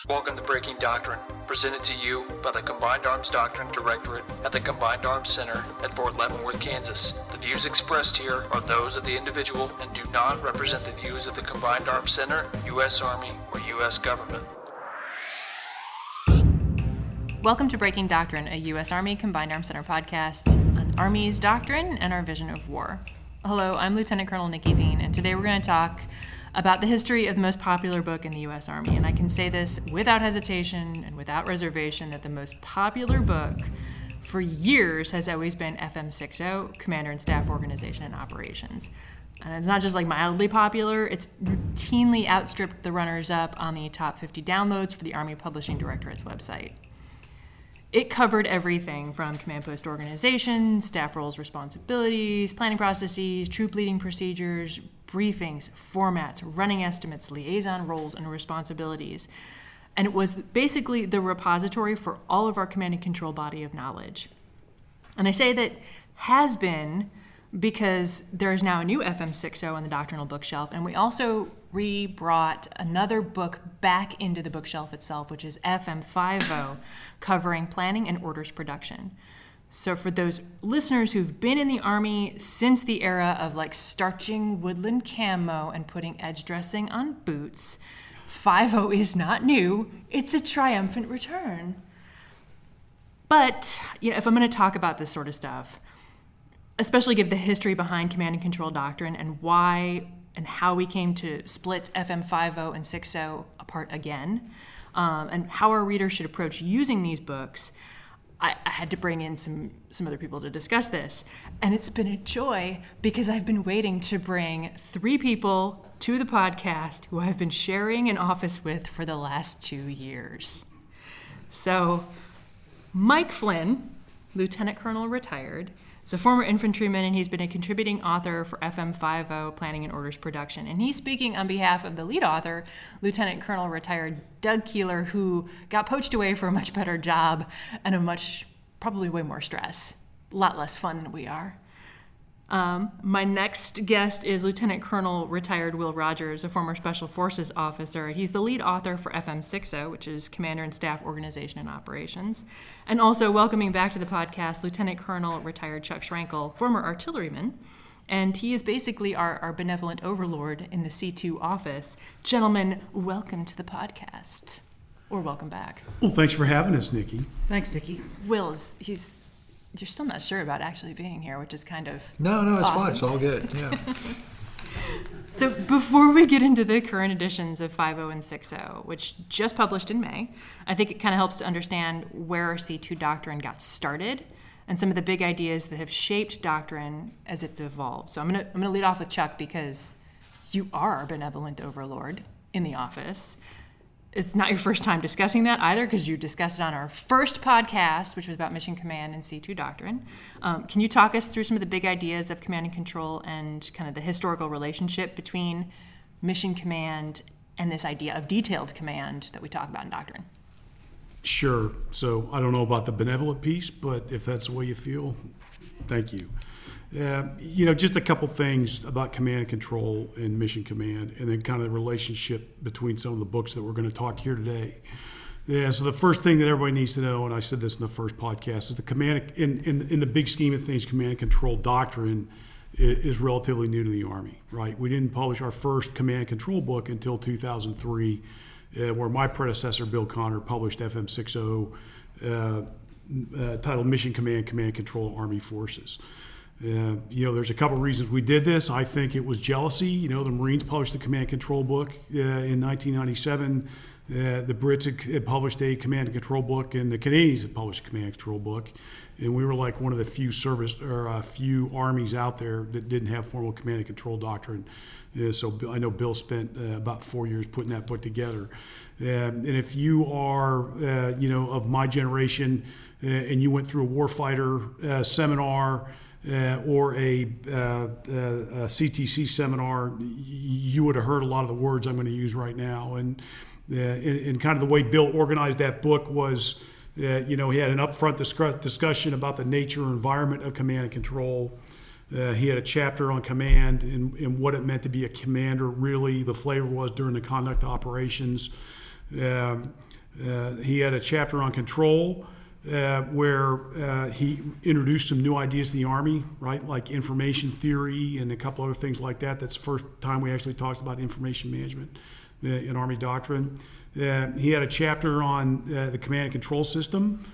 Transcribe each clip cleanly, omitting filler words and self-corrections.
Welcome to Breaking Doctrine, presented to you by the Combined Arms Doctrine Directorate at the Combined Arms Center at Fort Leavenworth, Kansas. The views expressed here are those of the individual and do not represent the views of the Combined Arms Center, U.S. Army, or U.S. government. Welcome to Breaking Doctrine, a U.S. Army Combined Arms Center podcast on Army's doctrine and our vision of war. Hello, I'm Lieutenant Colonel Nikki Dean, and today we're going to talk about the history of the most popular book in the U.S. Army. And I can say this without hesitation and without reservation that the most popular book for years has always been FM5-0, Commander and Staff Organization and Operations. And it's not just like mildly popular, it's routinely outstripped the runners-up on the top 50 downloads for the Army Publishing Directorate's website. It covered everything from command post organization, staff roles, responsibilities, planning processes, troop leading procedures, briefings, formats, running estimates, liaison roles, and responsibilities. And it was basically the repository for all of our command and control body of knowledge. And I say that has been because there is now a new FM5-0 on the doctrinal bookshelf, and we also re-brought another book back into the bookshelf itself, which is FM5-0, covering planning and orders production. So for those listeners who've been in the Army since the era of like starching woodland camo and putting edge dressing on boots, 5-0 is not new. It's a triumphant return. But if I'm going to talk about this sort of stuff, especially give the history behind command and control doctrine and why and how we came to split FM5-0 and 6-0 apart again, and how our readers should approach using these books, I had to bring in some other people to discuss this. And it's been a joy because I've been waiting to bring 3 people to the podcast who I've been sharing an office with for the last 2 years. So, Mike Flynn, Lieutenant Colonel retired, is a former infantryman, and he's been a contributing author for FM5-0, Planning and Orders Production. And he's speaking on behalf of the lead author, Lieutenant Colonel retired Doug Keeler, who got poached away for a much better job and probably way more stress. A lot less fun than we are. My next guest is Lieutenant Colonel retired Will Rogers, a former Special Forces officer. He's the lead author for FM6-0, which is Commander and Staff Organization and Operations. And also welcoming back to the podcast, Lieutenant Colonel retired Chuck Schrankel, former artilleryman. And he is basically our benevolent overlord in the C2 office. Gentlemen, welcome to the podcast. Or welcome back. Well, thanks for having us, Nikki. Thanks, Nikki. Will, you're still not sure about actually being here, which is kind of No, it's awesome. fine. It's all good. Yeah. So before we get into the current editions of 5-0 and 6-0, which just published in May, I think it kind of helps to understand where our C2 doctrine got started and some of the big ideas that have shaped doctrine as it's evolved. So I'm gonna lead off with Chuck because you are our benevolent overlord in the office. It's not your first time discussing that either, because you discussed it on our first podcast, which was about mission command and C2 doctrine. Can you talk us through some of the big ideas of command and control and kind of the historical relationship between mission command and this idea of detailed command that we talk about in doctrine? Sure. So I don't know about the benevolent piece, but if that's the way you feel, thank you. Just a couple things about command and control and mission command, and then kind of the relationship between some of the books that we're going to talk here today. So the first thing that everybody needs to know, and I said this in the first podcast, is the command in the big scheme of things, command and control doctrine is relatively new to the Army, right? We didn't publish our first command and control book until 2003, where my predecessor, Bill Connor, published FM6-0, titled Mission Command, Command and Control Army Forces. There's a couple reasons we did this. I think it was jealousy. The Marines published the command and control book in 1997. The Brits had published a command and control book, and the Canadians had published a command and control book. And we were like one of the few armies out there that didn't have formal command and control doctrine. So I know Bill spent about 4 years putting that book together. And if you are, of my generation, and you went through a warfighter seminar, or a CTC seminar, you would have heard a lot of the words I'm going to use right now. And kind of the way Bill organized that book was, he had an upfront discussion about the nature and environment of command and control. He had a chapter on command and what it meant to be a commander, really the flavor was during the conduct operations. He had a chapter on control where he introduced some new ideas to the Army, right? Like information theory and a couple other things like that. That's the first time we actually talked about information management in Army doctrine. He had a chapter on the command and control system,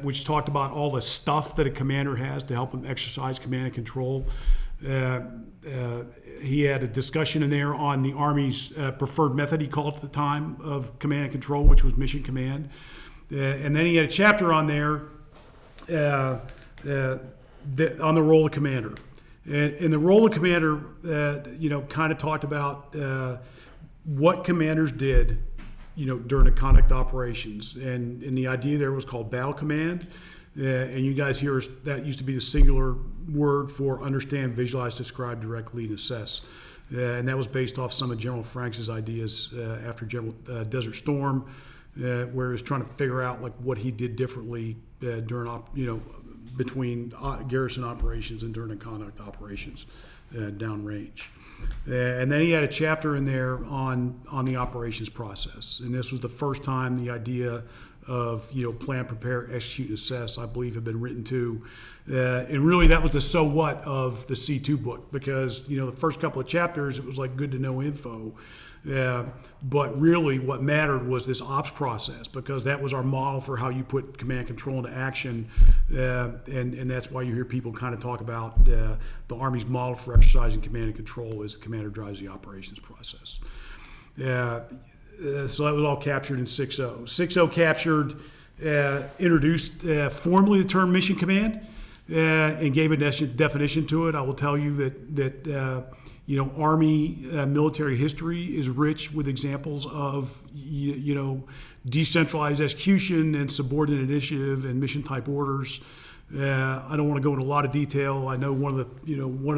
which talked about all the stuff that a commander has to help him exercise command and control. He had a discussion in there on the Army's preferred method, he called it at the time, of command and control, which was mission command. And then he had a chapter on there on the role of commander. And the role of commander, kind of talked about what commanders did, during the conduct operations. And the idea there was called battle command. And you guys hear that used to be the singular word for understand, visualize, describe, direct, lead, and assess. And that was based off some of General Franks' ideas after Desert Storm, where he was trying to figure out like what he did differently during between garrison operations and during the conduct operations downrange. And then he had a chapter in there on the operations process, and this was the first time the idea of plan, prepare, execute, and assess, I believe, had been written to. And really that was the so what of the C2 book, because the first couple of chapters it was like good to know info. But really what mattered was this ops process, because that was our model for how you put command and control into action. And that's why you hear people kind of talk about the Army's model for exercising command and control as the commander drives the operations process. So that was all captured in 6.0. 6.0 captured, introduced formally the term mission command and gave a definition to it. I will tell you that Army military history is rich with examples of decentralized execution and subordinate initiative and mission type orders. I don't want to go into a lot of detail. I know one of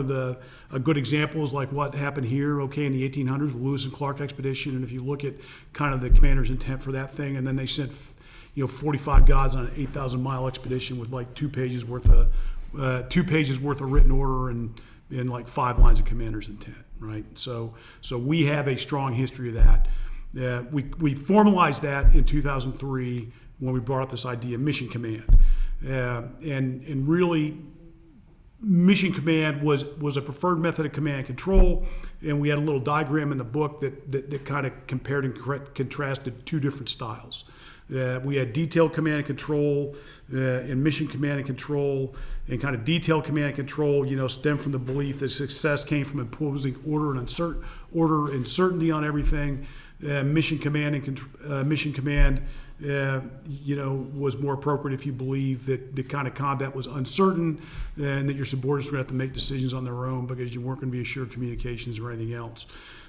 the a good example is like what happened here, in the 1800s, the Lewis and Clark expedition. And if you look at kind of the commander's intent for that thing, and then they sent 45 guys on an 8,000-mile expedition with like 2 pages worth of written order and like 5 lines of commander's intent, right? So we have a strong history of that. We formalized that in 2003 when we brought up this idea of mission command. And really, mission command was a preferred method of command and control, and we had a little diagram in the book that kind of compared and contrasted 2 different styles. We had detailed command and control and mission command and control, and kind of detailed command and control, stemmed from the belief that success came from imposing order and certainty on everything. Mission command was more appropriate if you believe that the kind of combat was uncertain and that your subordinates were going to have to make decisions on their own because you weren't going to be assured communications or anything else.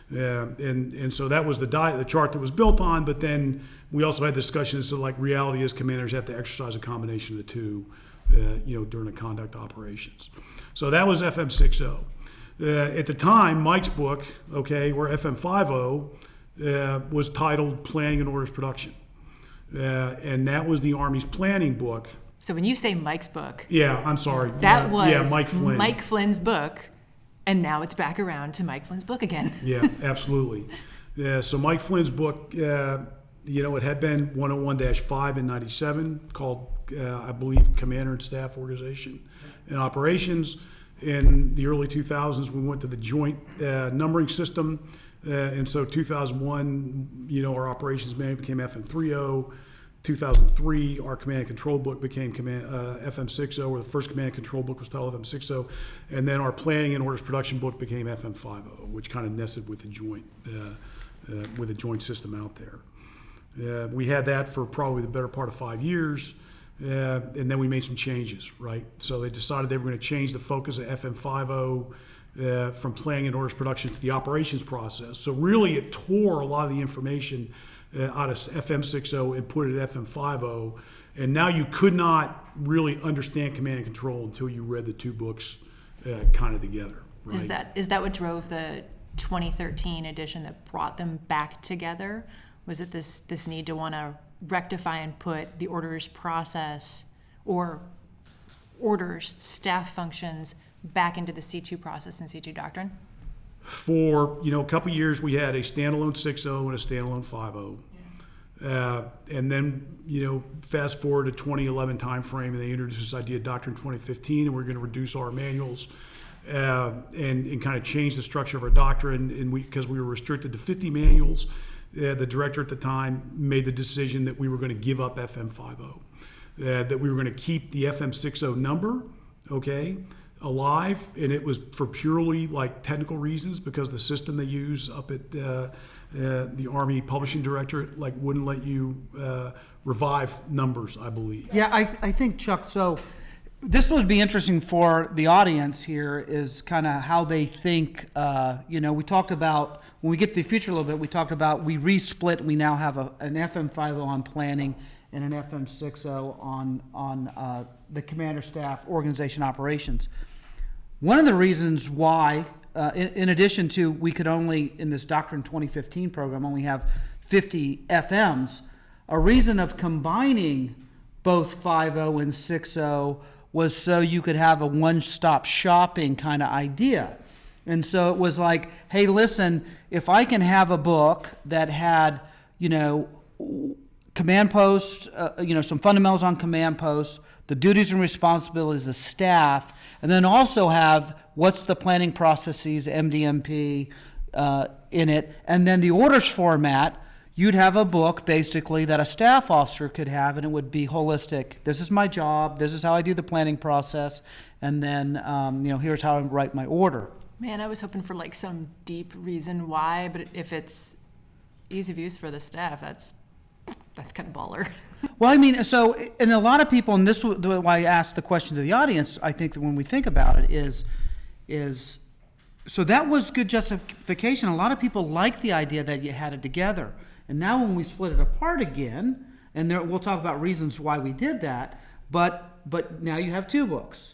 And so that was the chart that was built on, but then we also had discussions so like reality is commanders have to exercise a combination of the two, during the conduct operations. So that was FM5-0. At the time, Mike's book, where FM5-0 was titled Planning and Orders Production. And that was the Army's planning book. So when you say Mike's book, I'm sorry. That was Mike Flynn. Mike Flynn's book, and now it's back around to Mike Flynn's book again. Yeah, absolutely. So Mike Flynn's book, it had been 101-5 in 97, called, I believe, Commander and Staff Organization and Operations. In the early 2000s, we went to the joint numbering system. And so 2001, our operations manual became FM5-0. 2003, our command and control book became FM6-0, or the first command and control book was titled FM6-0. And then our planning and orders production book became FM5-0, which kind of nested with the joint system out there. We had that for probably the better part of 5 years. And then we made some changes, right? So they decided they were going to change the focus of FM5-0 from planning and orders production to the operations process. So really it tore a lot of the information out of FM6-0 and put it at FM5-0. And now you could not really understand command and control until you read the 2 books kind of together. Right? Is that what drove the 2013 edition that brought them back together? Was it this need to want to rectify and put the orders process or orders, staff functions back into the C2 process and C2 doctrine? For a couple years, we had a standalone 6.0 and a standalone 5.0. And then, fast forward to 2011 timeframe, and they introduced this idea of Doctrine 2015, and we're going to reduce our manuals and kind of change the structure of our doctrine. And because we were restricted to 50 manuals, the director at the time made the decision that we were going to give up FM5-0, that we were going to keep the FM6-0 number, alive, and it was for purely like technical reasons, because the system they use up at the Army Publishing Directorate wouldn't let you revive numbers, I believe. Yeah, I think, Chuck, so this would be interesting for the audience here, is kind of how they think. We talked about, when we get to the future a little bit, we talked about we resplit. We now have an FM5-0 on planning and an FM6-0 on the commander staff organization operations. One of the reasons why, in addition to we could only, in this Doctrine 2015 program, only have 50 FMs, a reason of combining both 5.0 and 6.0 was so you could have a one-stop shopping kind of idea. And so it was like, hey, listen, if I can have a book that had, command post, some fundamentals on command posts, the duties and responsibilities of staff, and then also have what's the planning processes, MDMP, in it, and then the orders format, you'd have a book basically that a staff officer could have, and it would be holistic. This is my job, this is how I do the planning process, and then here's how I write my order. Man, I was hoping for some deep reason why, but if it's ease of use for the staff, that's kind of baller. Well, and a lot of people, and this is why I asked the question to the audience, I think that when we think about it is so that was good justification. A lot of people like the idea that you had it together. And now when we split it apart again, and we'll talk about reasons why we did that, but now you have two books.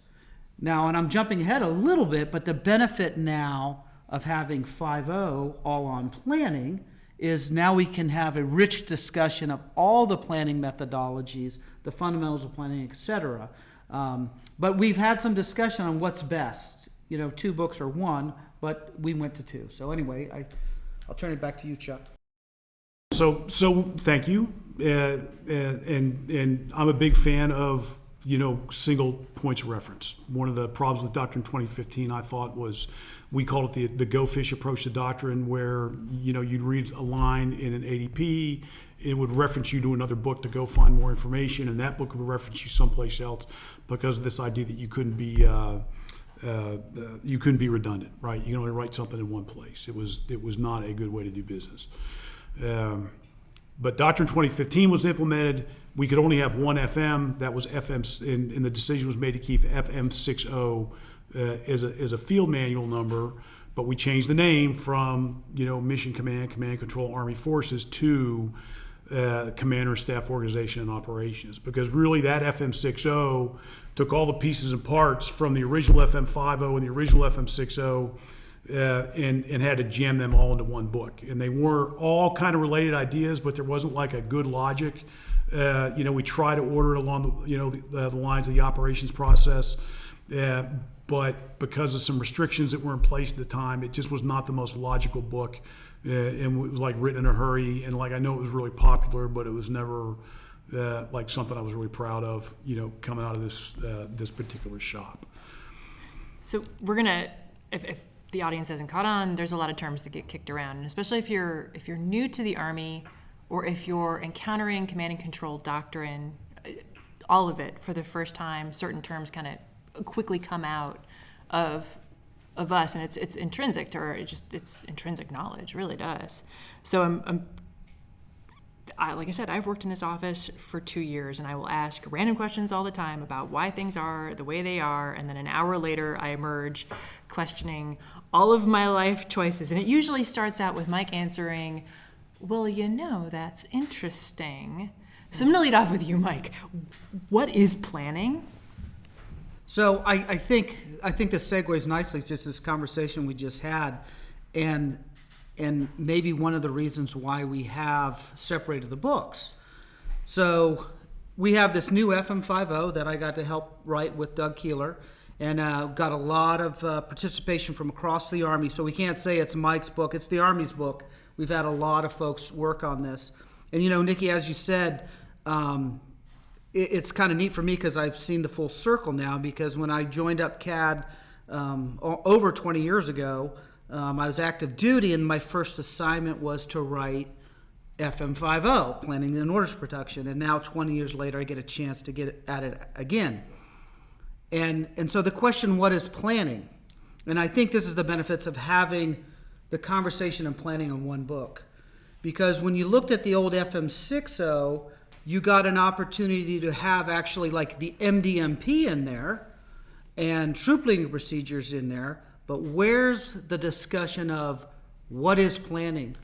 Now, and I'm jumping ahead a little bit, but the benefit now of having 5.0 all on planning is now we can have a rich discussion of all the planning methodologies, the fundamentals of planning, etc. But we've had some discussion on what's best. Two books or one, but we went to two. So anyway, I'll turn it back to you, Chuck. So thank you, and I'm a big fan of single points of reference. One of the problems with Doctrine 2015, I thought, was we called it the go fish approach to doctrine, where you'd read a line in an ADP, it would reference you to another book to go find more information, and that book would reference you someplace else, because of this idea that you couldn't be redundant, right? You can only write something in one place. It was not a good way to do business. But Doctrine 2015 was implemented. We could only have one FM. That was FM, and the decision was made to keep FM6.0 as a field manual number. But we changed the name from Mission Command, Command Control, Army Forces to Commander, Staff Organization, and Operations, because really that FM6.0 took all the pieces and parts from the original FM5.0 and the original FM6.0. And had to jam them all into one book. And they were all kind of related ideas, but there wasn't a good logic. We try to order it along the lines of the operations process, but because of some restrictions that were in place at the time, it just was not the most logical book. And it was written in a hurry, and I know it was really popular, but it was never something I was really proud of, coming out of this particular shop. So we're gonna, if the audience hasn't caught on, there's a lot of terms that get kicked around, and especially if you're new to the Army, or if you're encountering command and control doctrine, all of it for the first time, certain terms kind of quickly come out of us, and it's intrinsic to, or it's intrinsic knowledge, really does. So like I said, I've worked in this office for 2 years, and I will ask random questions all the time about why things are the way they are, and then an hour later I emerge questioning all of my life choices. And it usually starts out with Mike answering, well, that's interesting. So I'm going to lead off with you, Mike. What is planning? So I think this segues nicely just this conversation we just had, and maybe one of the reasons why we have separated the books. So we have this new FM5-0 that I got to help write with Doug Keeler, and got a lot of participation from across the Army. So we can't say it's Mike's book, it's the Army's book. We've had a lot of folks work on this. And, Nikki, as you said, it's kind of neat for me because I've seen the full circle now, because when I joined up CADD over 20 years ago, I was active duty, and my first assignment was to write FM5-0, Planning and Orders Production. And now 20 years later, I get a chance to get at it again. And so the question, what is planning? And I think this is the benefits of having the conversation and planning in one book. Because when you looked at the old FM6-0, you got an opportunity to have actually like the MDMP in there and troop leading procedures in there. But where's the discussion of what is planning?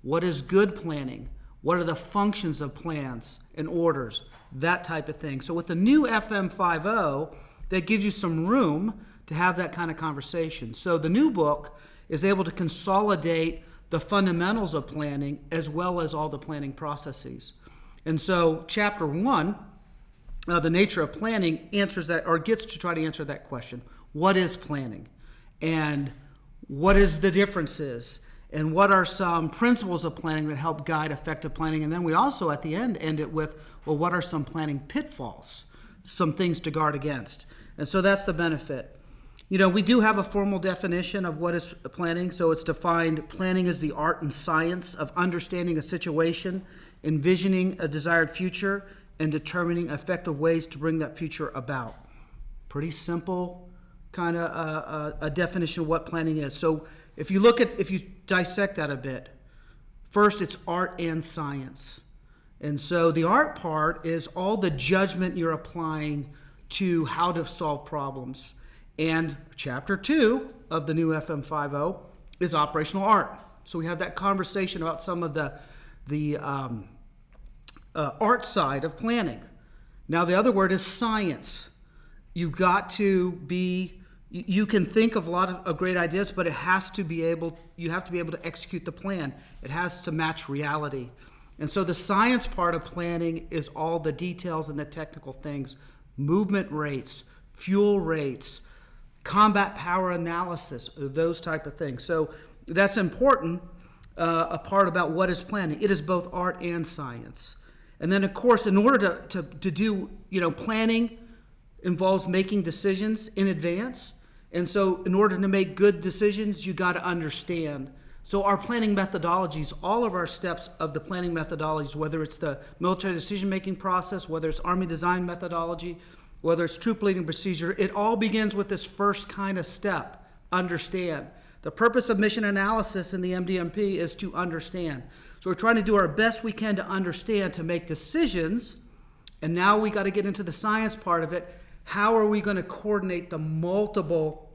What is good planning? What are the functions of plans and orders? That type of thing. So with the new FM5-0, that gives you some room to have that kind of conversation. So the new book is able to consolidate the fundamentals of planning as well as all the planning processes. And so chapter 1, the nature of planning, answers that, or gets to try to answer that question. What is planning? And what is the differences? And what are some principles of planning that help guide effective planning? And then we also at the end it with, well, what are some planning pitfalls? Some things to guard against. And so that's the benefit. We do have a formal definition of what is planning. So it's defined: planning is the art and science of understanding a situation, envisioning a desired future, and determining effective ways to bring that future about. Pretty simple kind of a definition of what planning is. So if you dissect that a bit, first it's art and science. And so the art part is all the judgment you're applying to how to solve problems. And chapter 2 of the new FM5-0 is operational art. So we have that conversation about some of the art side of planning. Now the other word is science. You've got to be, you can think of a lot of great ideas, but you have to be able to execute the plan. It has to match reality. And so the science part of planning is all the details and the technical things: movement rates, fuel rates, combat power analysis, those type of things. So that's important, a part about what is planning. It is both art and science. And then, of course, in order to do, planning involves making decisions in advance. And so in order to make good decisions, you got to understand. So our planning methodologies, all of our steps of the planning methodologies, whether it's the military decision-making process, whether it's Army design methodology, whether it's troop leading procedure, it all begins with this first kind of step: understand. The purpose of mission analysis in the MDMP is to understand. So we're trying to do our best we can to understand, to make decisions. And now we got to get into the science part of it. How are we going to coordinate the multiple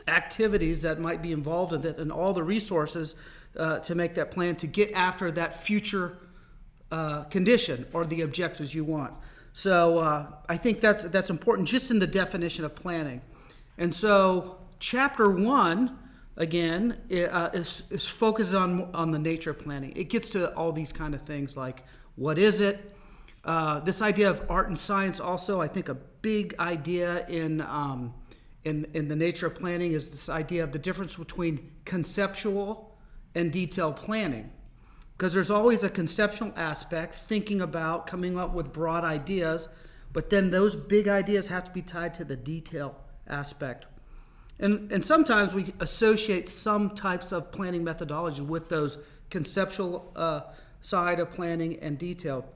activities that might be involved in it and all the resources to make that plan to get after that future condition or the objectives you want? So I think that's important just in the definition of planning. And so chapter 1, again, is focused on the nature of planning. It gets to all these kind of things like, what is it? This idea of art and science also, I think a big idea in the nature of planning is this idea of the difference between conceptual and detailed planning. Because there's always a conceptual aspect, thinking about coming up with broad ideas, but then those big ideas have to be tied to the detail aspect. And sometimes we associate some types of planning methodology with those conceptual side of planning and detail.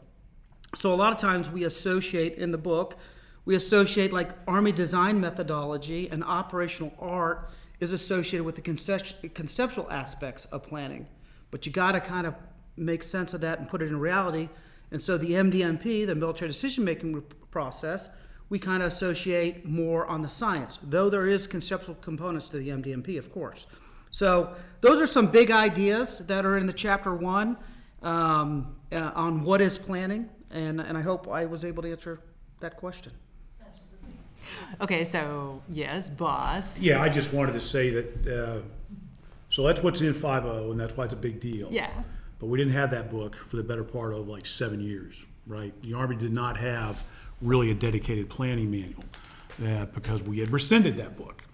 So a lot of times we associate in the book, like Army design methodology and operational art is associated with the conceptual aspects of planning. But you got to kind of make sense of that and put it in reality. And so the MDMP, the military decision-making process, we kind of associate more on the science, though there is conceptual components to the MDMP, of course. So those are some big ideas that are in the chapter 1 on what is planning, and I hope I was able to answer that question. Okay, so yes, boss. Yeah, I just wanted to say that, so that's what's in 5.0, and that's why it's a big deal. Yeah. But we didn't have that book for the better part of like 7 years, right? The Army did not have really a dedicated planning manual because we had rescinded that book.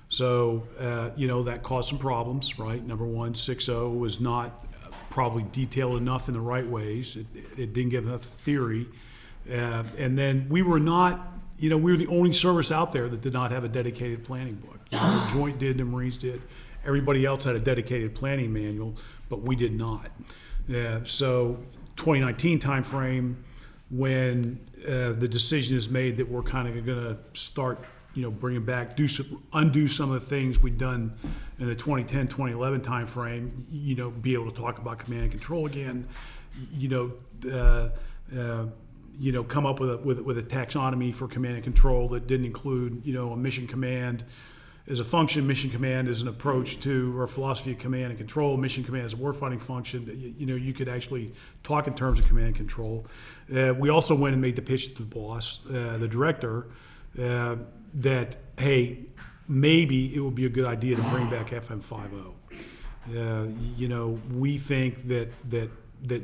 So, that caused some problems, right? Number one, 6.0 was not probably detailed enough in the right ways. It didn't give enough theory. And then we were not, we were the only service out there that did not have a dedicated planning book. The Joint did, the Marines did. Everybody else had a dedicated planning manual, but we did not. So 2019 timeframe, when the decision is made that we're kind of going to start, bringing back, undo some of the things we'd done in the 2010, 2011 timeframe, be able to talk about command and control again, come up with a taxonomy for command and control that didn't include, a mission command as a function, mission command as an approach to, or philosophy of command and control, mission command as a warfighting function. You could actually talk in terms of command and control. We also went and made the pitch to the boss, the director, that, hey, maybe it would be a good idea to bring back FM5-0. We think that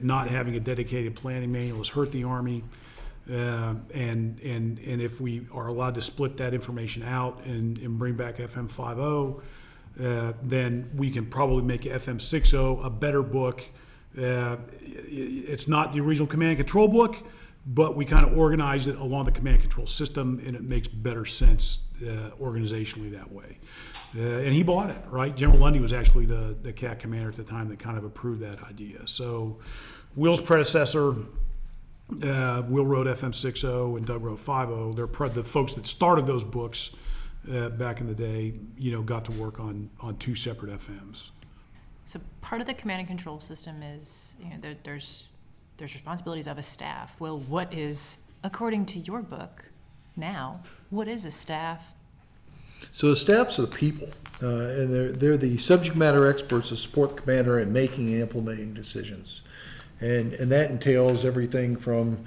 not having a dedicated planning manual has hurt the Army. And if we are allowed to split that information out and bring back FM5-0, then we can probably make FM6-0 a better book. It's not the original command and control book, but we kind of organized it along the command and control system, and it makes better sense organizationally that way. And he bought it, right? General Lundy was actually the CADD commander at the time that kind of approved that idea. So Will's predecessor, Will wrote FM6-0 and Doug wrote 5-0. They're the folks that started those books back in the day, got to work on two separate FMs. So part of the command and control system is, there's responsibilities of a staff. Well, what is, according to your book now, what is a staff? So the staffs are the people, and they're the subject matter experts that support the commander in making and implementing decisions. And that entails everything from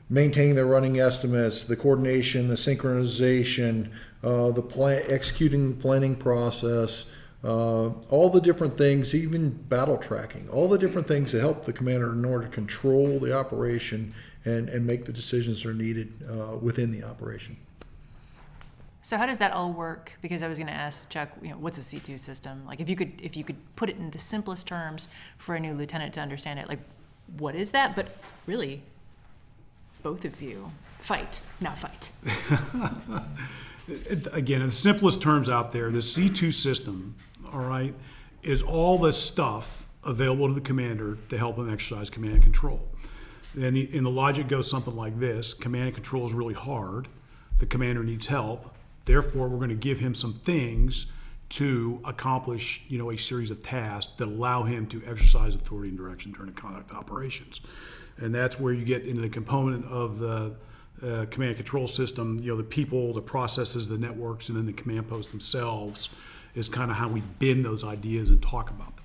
maintaining the running estimates, the coordination, the synchronization, executing the planning process, all the different things, even battle tracking, all the different things that help the commander in order to control the operation and make the decisions that are needed within the operation. So how does that all work? Because I was going to ask Chuck, what's a C2 system? Like, if you could put it in the simplest terms for a new lieutenant to understand it, like, what is that? But really, both of you fight. Again, in the simplest terms out there, the C2 system, all right, is all the stuff available to the commander to help him exercise command and control. And the logic goes something like this: command and control is really hard. The commander needs help. Therefore, we're going to give him some things to accomplish, a series of tasks that allow him to exercise authority and direction during the conduct of operations. And that's where you get into the component of the command and control system, the people, the processes, the networks, and then the command posts themselves is kind of how we bend those ideas and talk about them.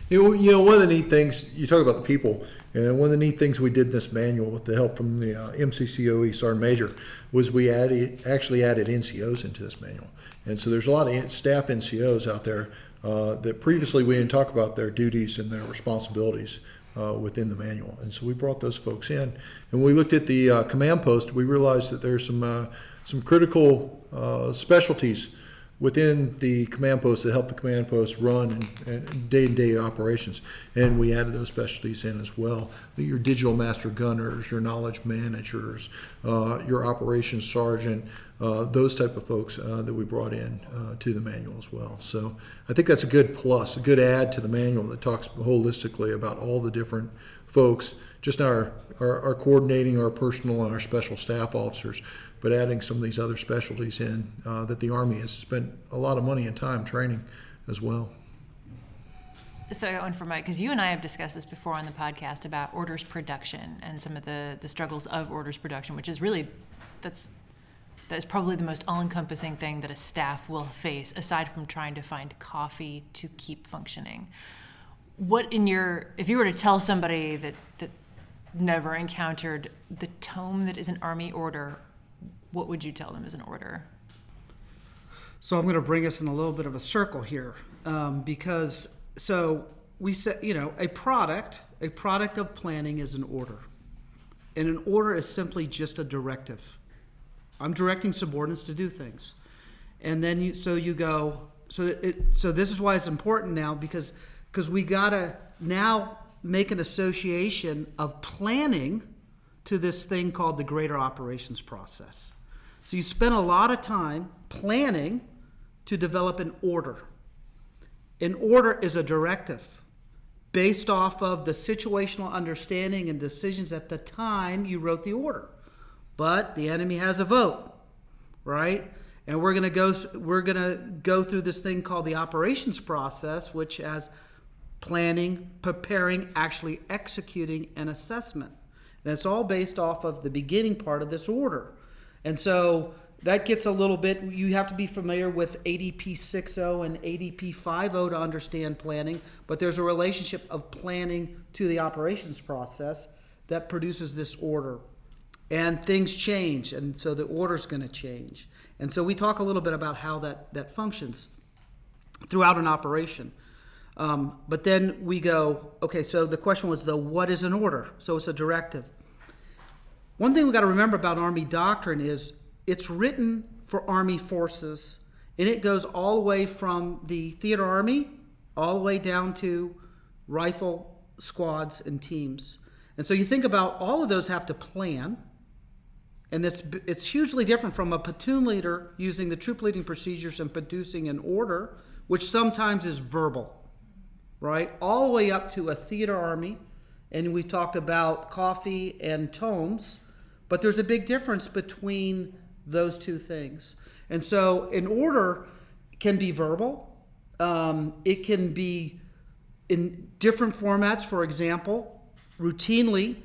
One of the neat things, you talk about the people, and one of the neat things we did in this manual with the help from the MCCOE Sergeant Major was we actually added NCOs into this manual. And so there's a lot of staff NCOs out there that previously we didn't talk about their duties and their responsibilities within the manual. And so we brought those folks in. And when we looked at the command post, we realized that there's some critical specialties within the command post that help the command post run and day-to-day operations. And we added those specialties in as well. Your digital master gunners, your knowledge managers, your operations sergeant, those type of folks that we brought in to the manual as well. So I think that's a good plus, a good add to the manual that talks holistically about all the different folks, just our coordinating, our personal, and our special staff officers, but adding some of these other specialties in that the Army has spent a lot of money and time training as well. So I got one for Mike, because you and I have discussed this before on the podcast about orders production and some of the struggles of orders production, which is really, that is probably the most all-encompassing thing that a staff will face, aside from trying to find coffee to keep functioning. If you were to tell somebody that never encountered the tome that is an Army order, what would you tell them as an order? So I'm going to bring us in a little bit of a circle here, because we said, a product of planning is an order, and an order is simply just a directive. I'm directing subordinates to do things, and then so this is why it's important now, because because we got to now make an association of planning to this thing called the greater operations process. So you spend a lot of time planning to develop an order. An order is a directive based off of the situational understanding and decisions at the time you wrote the order. But the enemy has a vote, right? And we're going to go through this thing called the operations process, which has planning, preparing, actually executing, and assessment. And it's all based off of the beginning part of this order. And so that gets a little bit, you have to be familiar with ADP 6.0 and ADP 5.0 to understand planning, but there's a relationship of planning to the operations process that produces this order. And things change, and so the order's going to change. And so we talk a little bit about how that functions throughout an operation. But then we go, okay, so the question was, what is an order? So it's a directive. One thing we got to remember about Army doctrine is it's written for Army forces, and it goes all the way from the theater Army all the way down to rifle squads and teams. And so you think about all of those have to plan, and it's hugely different from a platoon leader using the troop leading procedures and producing an order, which sometimes is verbal, right? All the way up to a theater Army, and we talked about coffee and tomes, but there's a big difference between those two things. And so an order can be verbal. It can be in different formats. For example, routinely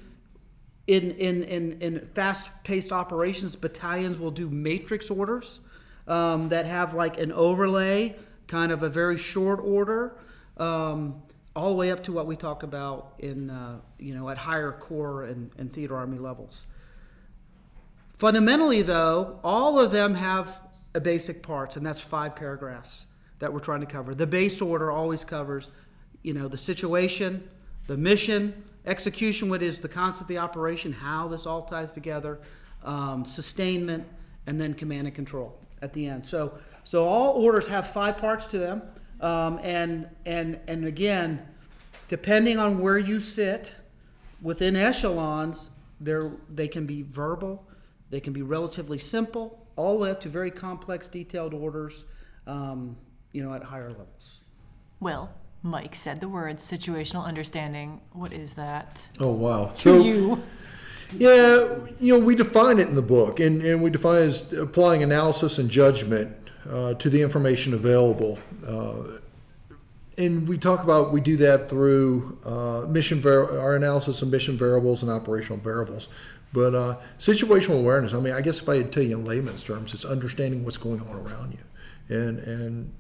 in fast-paced operations, battalions will do matrix orders that have like an overlay, kind of a very short order, all the way up to what we talked about in at higher corps and theater Army levels. Fundamentally, though, all of them have a basic parts, and that's 5 paragraphs that we're trying to cover. The base order always covers, the situation, the mission, execution, what is the concept of the operation, how this all ties together, sustainment, and then command and control at the end. So all orders have 5 parts to them, and again, depending on where you sit within echelons, they can be verbal. They can be relatively simple, all the way up to very complex, detailed orders, at higher levels. Well, Mike said the word situational understanding. What is that? Oh, wow. To you? Yeah, we define it in the book, and we define it as applying analysis and judgment to the information available. And we do that through our analysis of mission variables and operational variables. But situational awareness, I guess if I had to tell you in layman's terms, it's understanding what's going on around you and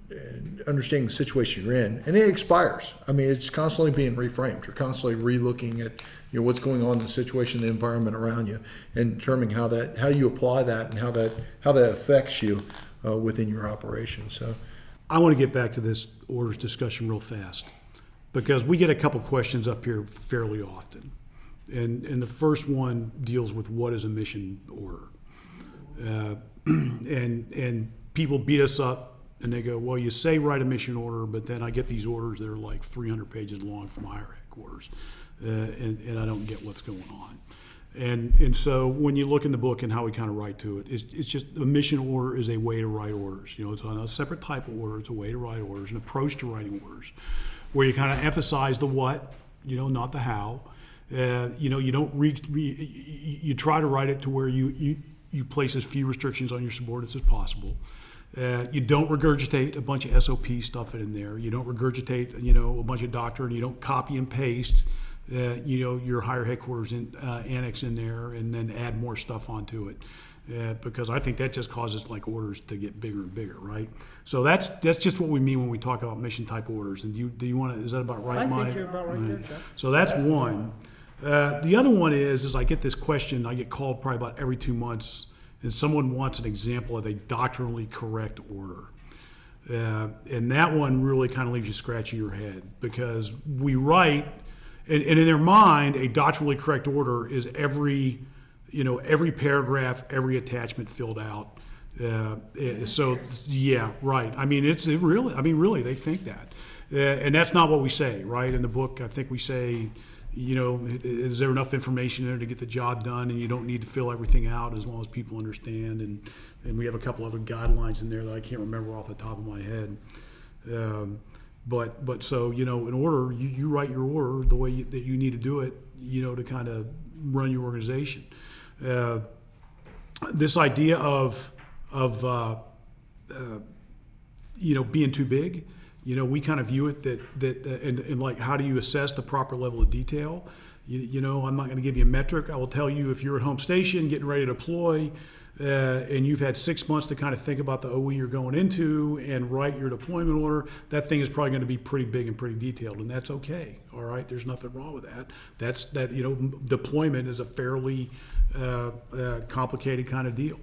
understanding the situation you're in. And it expires. It's constantly being reframed. You're constantly re-looking at what's going on in the situation, the environment around you, and determining how you apply that and how that affects you within your operation. So I want to get back to this orders discussion real fast because we get a couple questions up here fairly often. And the first one deals with what is a mission order. And people beat us up and they go, well, you say write a mission order, but then I get these orders that are like 300 pages long from higher headquarters, and I don't get what's going on. And so when you look in the book and how we kind of write to it, it's just a mission order is a way to write orders. It's on a separate type of order. It's a way to write orders, an approach to writing orders, where you kind of emphasize the what, not the how. You don't you try to write it to where you place as few restrictions on your subordinates as possible. You don't regurgitate a bunch of SOP stuff in there. You don't regurgitate a bunch of doctrine. You don't copy and paste your higher headquarters annex in there and then add more stuff onto it. Because I think that just causes like orders to get bigger and bigger, right? So that's just what we mean when we talk about mission type orders. And do you want to? Is that about right, Mike? I think you're about right there, Jeff. So that's one. The other one is I get this question. I get called probably about every 2 months, and someone wants an example of a doctrinally correct order. And that one really kind of leaves you scratching your head because we write, and in their mind, a doctrinally correct order is every paragraph, every attachment filled out. So yeah, right. Really, they think that. And that's not what we say, right? In the book, I think we say, is there enough information there to get the job done, and you don't need to fill everything out as long as people understand. And we have a couple other guidelines in there that I can't remember off the top of my head. But so, in order, you write your order the way that you need to do it, to kind of run your organization. This idea of being too big, we kind of view it and like, how do you assess the proper level of detail? I'm not going to give you a metric. I will tell you, if you're at home station getting ready to deploy, and you've had 6 months to kind of think about the OE you're going into and write your deployment order, that thing is probably going to be pretty big and pretty detailed, and that's okay. All right, there's nothing wrong with that. Deployment is a fairly complicated kind of deal.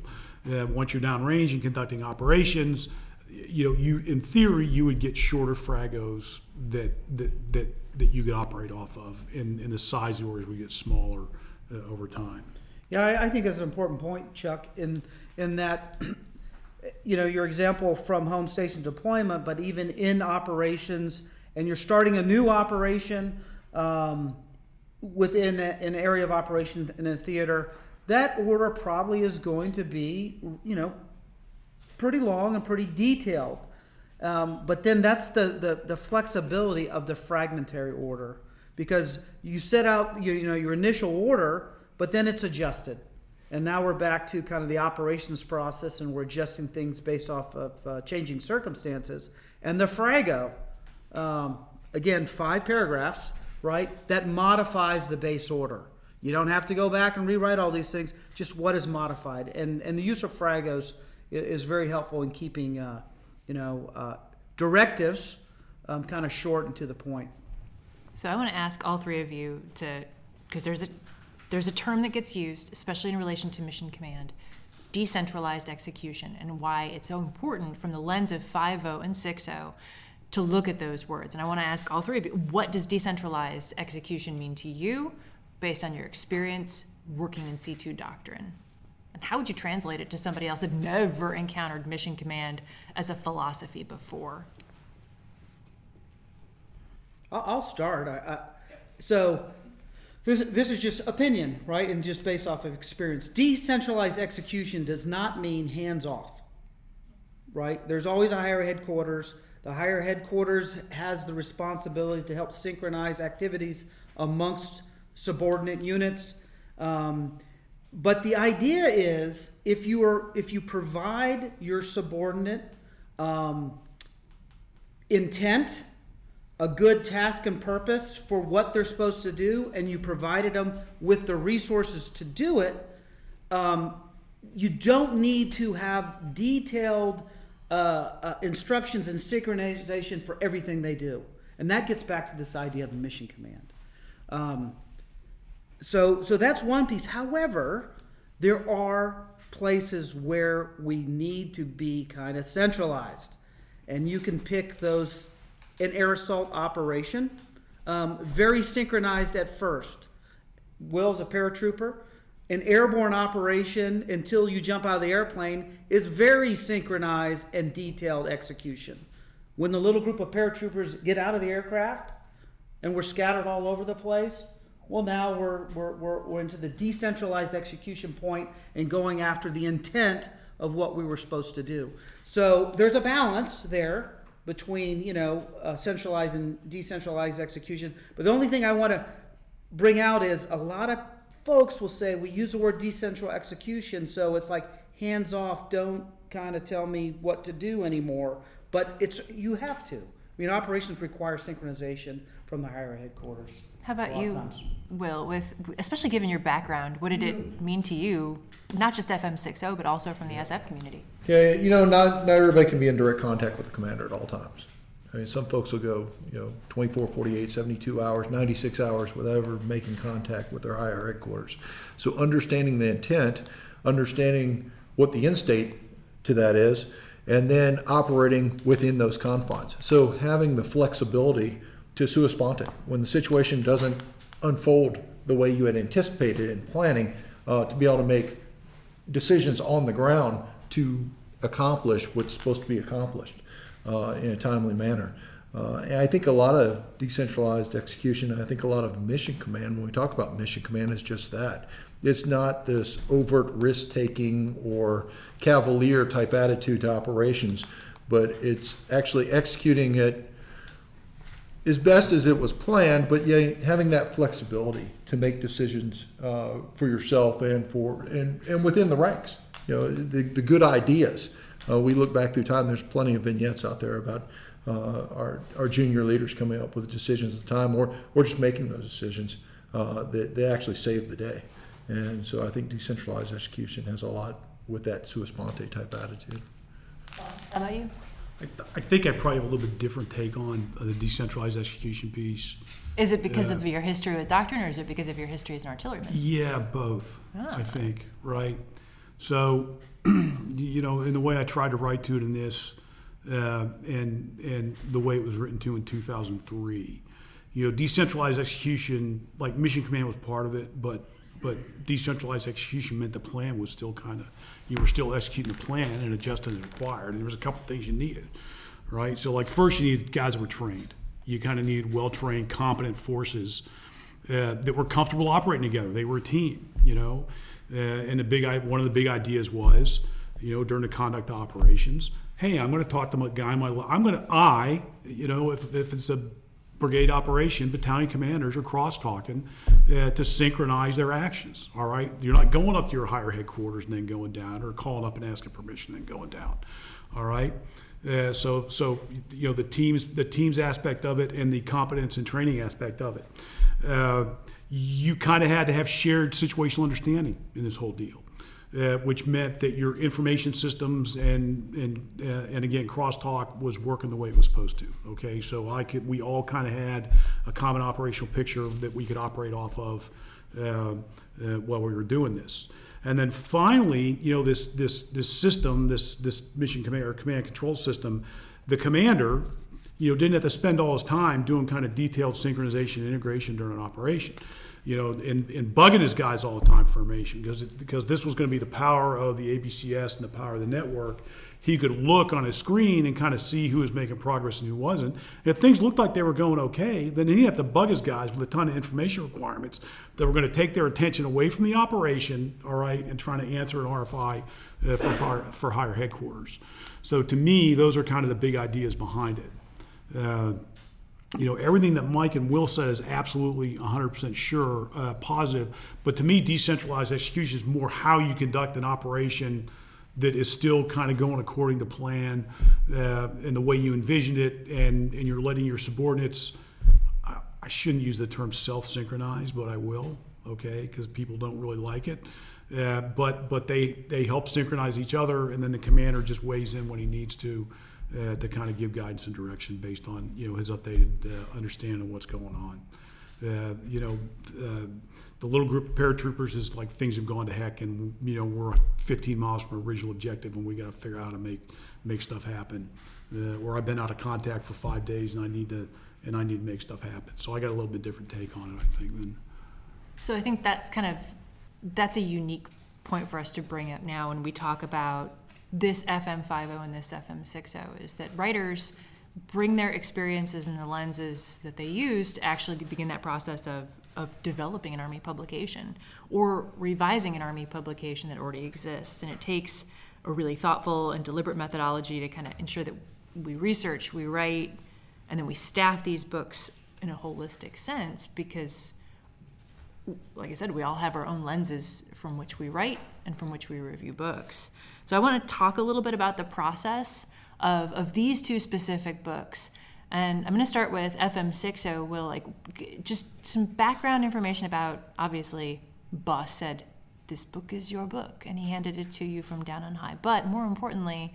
Once you're downrange and conducting operations, you in theory you would get shorter fragos that you could operate off of, and the size of the orders would get smaller over time. Yeah, I think that's an important point, Chuck, in that, your example from home station deployment, but even in operations, and you're starting a new operation within an area of operation in a theater, that order probably is going to be, pretty long and pretty detailed. But then that's the flexibility of the fragmentary order, because you set out your initial order, but then it's adjusted. And now we're back to kind of the operations process, and we're adjusting things based off of changing circumstances. And the Frago, again, 5 paragraphs, right, that modifies the base order. You don't have to go back and rewrite all these things, just what is modified. And the use of Fragos is very helpful in keeping, directives kind of short and to the point. So I want to ask all three of you because there's a term that gets used, especially in relation to mission command, decentralized execution, and why it's so important from the lens of 5.0 and 6.0 to look at those words. And I want to ask all three of you, what does decentralized execution mean to you based on your experience working in C2 doctrine? And how would you translate it to somebody else that never encountered mission command as a philosophy before? I'll start. So this is just opinion, right? And just based off of experience. Decentralized execution does not mean hands off, right? There's always a higher headquarters. The higher headquarters has the responsibility to help synchronize activities amongst subordinate units. But the idea is, if you provide your subordinate intent, a good task and purpose for what they're supposed to do, and you provided them with the resources to do it, you don't need to have detailed instructions and synchronization for everything they do. And that gets back to this idea of mission command. So that's one piece. However, there are places where we need to be kind of centralized. And you can pick those. An air assault operation, very synchronized at first. Will's a paratrooper. An airborne operation, until you jump out of the airplane, is very synchronized and detailed execution. When the little group of paratroopers get out of the aircraft and we're scattered all over the place, well, now we're into the decentralized execution point and going after the intent of what we were supposed to do. So there's a balance there between, centralized and decentralized execution. But the only thing I want to bring out is a lot of folks will say we use the word decentral execution, so it's like hands off, don't kind of tell me what to do anymore. But you have to. Operations require synchronization from the higher headquarters. How about you, Will, especially given your background, what did it mean to you, not just FM5-0, but also from the SF community? Yeah, not everybody can be in direct contact with the commander at all times. Some folks will go, 24, 48, 72 hours, 96 hours, whatever, making contact with their higher headquarters. So understanding the intent, understanding what the end state to that is, and then operating within those confines. So having the flexibility to sua sponte, when the situation doesn't unfold the way you had anticipated in planning, to be able to make decisions on the ground to accomplish what's supposed to be accomplished in a timely manner. And I think a lot of decentralized execution, I think a lot of mission command, when we talk about mission command, is just that. It's not this overt risk-taking or cavalier type attitude to operations, but it's actually executing it as best as it was planned, but yet having that flexibility to make decisions for yourself and within the ranks. The good ideas. We look back through time. There's plenty of vignettes out there about our junior leaders coming up with decisions at the time, or just making those decisions that actually save the day. And so I think decentralized execution has a lot with that sua sponte type attitude. How about you? I think I probably have a little bit different take on the decentralized execution piece. Is it because of your history with doctrine, or is it because of your history as an artilleryman? Yeah, both, I think, right? So, in the way I tried to write to it in this, and the way it was written to in 2003, decentralized execution, like mission command was part of it, but decentralized execution meant the plan was still you were still executing the plan and adjusting as required. And there was a couple things you needed, right? So like first you needed guys that were trained. You kind of needed well-trained, competent forces that were comfortable operating together. They were a team, and one of the big ideas was, during the conduct of operations, hey, I'm going to talk to my guy. If it's a brigade operation, battalion commanders are cross-talking to synchronize their actions, all right? You're not going up to your higher headquarters and then going down, or calling up and asking permission and then going down, all right? So the teams aspect of it and the competence and training aspect of it, you kind of had to have shared situational understanding in this whole deal. Which meant that your information systems and again crosstalk was working the way it was supposed to. Okay, so we all kind of had a common operational picture that we could operate off of while we were doing this. And then finally, this system, this mission command or command control system, the commander, didn't have to spend all his time doing kind of detailed synchronization and integration during an operation. And bugging his guys all the time for information, because this was going to be the power of the ABCS and the power of the network. He could look on his screen and kind of see who was making progress and who wasn't. If things looked like they were going okay, then he had to bug his guys with a ton of information requirements that were going to take their attention away from the operation, all right, and trying to answer an RFI for higher headquarters. So to me, those are kind of the big ideas behind it. Everything that Mike and Will said is absolutely 100% sure, positive. But to me, decentralized execution is more how you conduct an operation that is still kind of going according to plan and the way you envisioned it, and you're letting your subordinates, I shouldn't use the term self-synchronize, but I will, okay, because people don't really like it. But they help synchronize each other, and then the commander just weighs in when he needs to kind of give guidance and direction based on his updated understanding of what's going on. The little group of paratroopers is like things have gone to heck, and we're 15 miles from our original objective, and we got to figure out how to make stuff happen. Or I've been out of contact for 5 days, and I need to make stuff happen. So I got a little bit different take on it, I think. So I think that's a unique point for us to bring up now when we talk about this FM5-0 and this FM6-0, is that writers bring their experiences and the lenses that they use to actually begin that process of developing an Army publication or revising an Army publication that already exists. And it takes a really thoughtful and deliberate methodology to kind of ensure that we research, we write, and then we staff these books in a holistic sense, because, like I said, we all have our own lenses from which we write and from which we review books. So I want to talk a little bit about the process of these two specific books. And I'm going to start with FM6-0. Will, just some background information about, obviously, Boss said, this book is your book, and he handed it to you from down on high. But more importantly,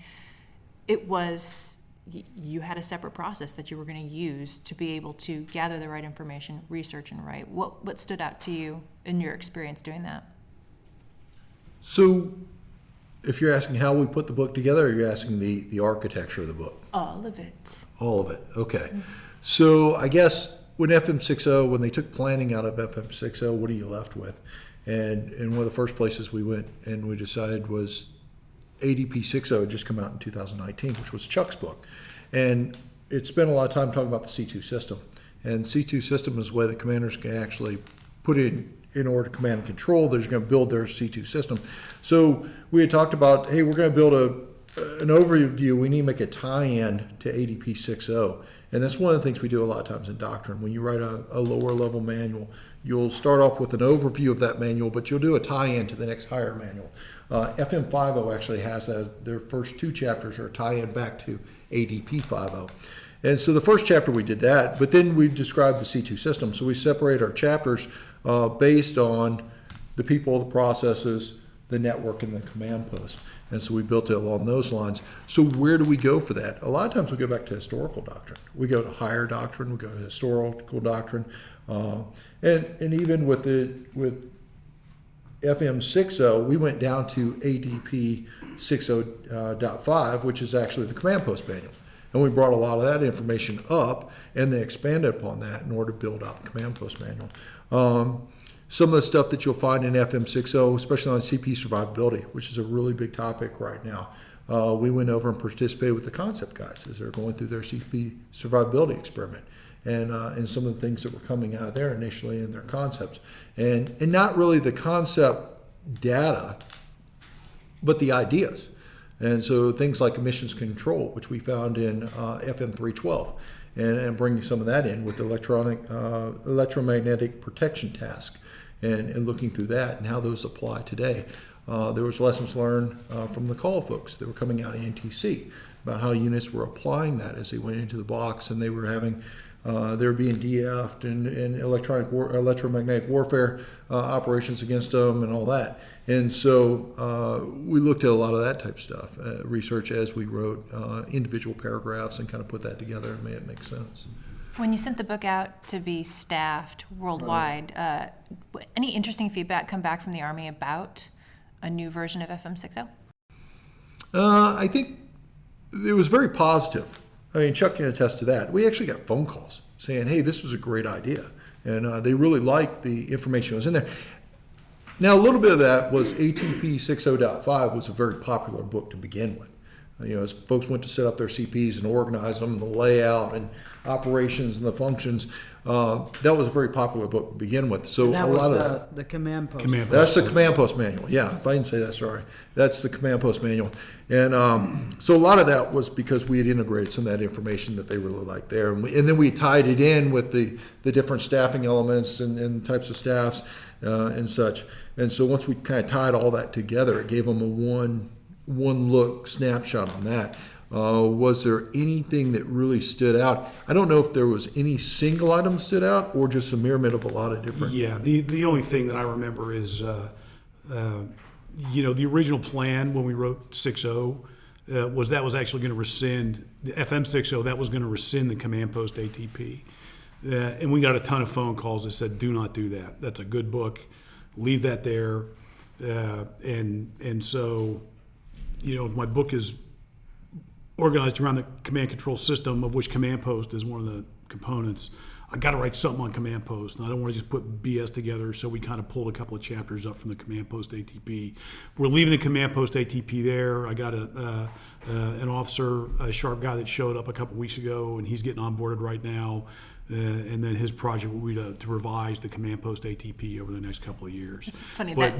you had a separate process that you were going to use to be able to gather the right information, research, and write. What stood out to you in your experience doing that? So if you're asking how we put the book together, or you're asking the architecture of the book? All of it. All of it, okay. Mm-hmm. So I guess when when they took planning out of FM6-0, what are you left with? And one of the first places we went and we decided was ADP 6.0 had just come out in 2019, which was Chuck's book. And it spent a lot of time talking about the C2 system. And C2 system is the way the commanders can actually put in order to command and control. They're going to build their C2 system. So we had talked about, hey, we're going to build an overview. We need to make a tie-in to ADP 6.0. And that's one of the things we do a lot of times in doctrine. When you write a lower level manual, you'll start off with an overview of that manual, but you'll do a tie-in to the next higher manual. FM5-0 actually has that. Their first 2 chapters are a tie-in back to ADP 5.0. And so the first chapter we did that, but then we described the C2 system. So we separate our chapters based on the people, the processes, the network, and the command post. And so we built it along those lines. So where do we go for that? A lot of times we go back to historical doctrine. We go to higher doctrine, we go to historical doctrine. And even with FM5-0, we went down to ADP 6.0.5, which is actually the command post manual. And we brought a lot of that information up, and they expanded upon that in order to build out the command post manual. Some of the stuff that you'll find in FM5-0, especially on CP survivability, which is a really big topic right now. We went over and participated with the concept guys as they're going through their CP survivability experiment. And some of the things that were coming out of there initially in their concepts. And not really the concept data, but the ideas. And so things like emissions control, which we found in FM312, and bringing some of that in with the electromagnetic protection task, and looking through that and how those apply today. There was lessons learned from the call folks that were coming out of NTC about how units were applying that as they went into the box, and they were having they were being DF'd and electromagnetic warfare operations against them and all that. And so we looked at a lot of that type of stuff, research as we wrote individual paragraphs and kind of put that together and made it make sense. When you sent the book out to be staffed worldwide, any interesting feedback come back from the Army about a new version of FM5-0? I think it was very positive. I mean, Chuck can attest to that. We actually got phone calls saying, hey, this was a great idea. And they really liked the information that was in there. Now, a little bit of that was ATP 6.0.5 was a very popular book to begin with. As folks went to set up their CPs and organize them, the layout and operations and the functions, that was a very popular book to begin with. So And that a was lot of the command post. that's the command post manual. Yeah, if I didn't say that, sorry. That's the command post manual. And so a lot of that was because we had integrated some of that information that they really liked there. And then we tied it in with the different staffing elements and types of staffs and such. And so once we kind of tied all that together, it gave them a one look snapshot on that. Was there anything that really stood out? I don't know if there was any single item that stood out or just a myriad of a lot of different. Yeah, the only thing that I remember is, the original plan when we wrote 6.0 was actually going to rescind the FM5-0. That was going to rescind the command post ATP, and we got a ton of phone calls that said, "Do not do that. That's a good book. Leave that there." And so, my book is organized around the command control system, of which command post is one of the components. I got to write something on command post, and I don't want to just put BS together, so we kind of pulled a couple of chapters up from the command post ATP. We're leaving the command post ATP there. I got an officer, a sharp guy that showed up a couple weeks ago, and he's getting onboarded right now. And then his project will be to revise the command post ATP over the next couple of years. It's funny that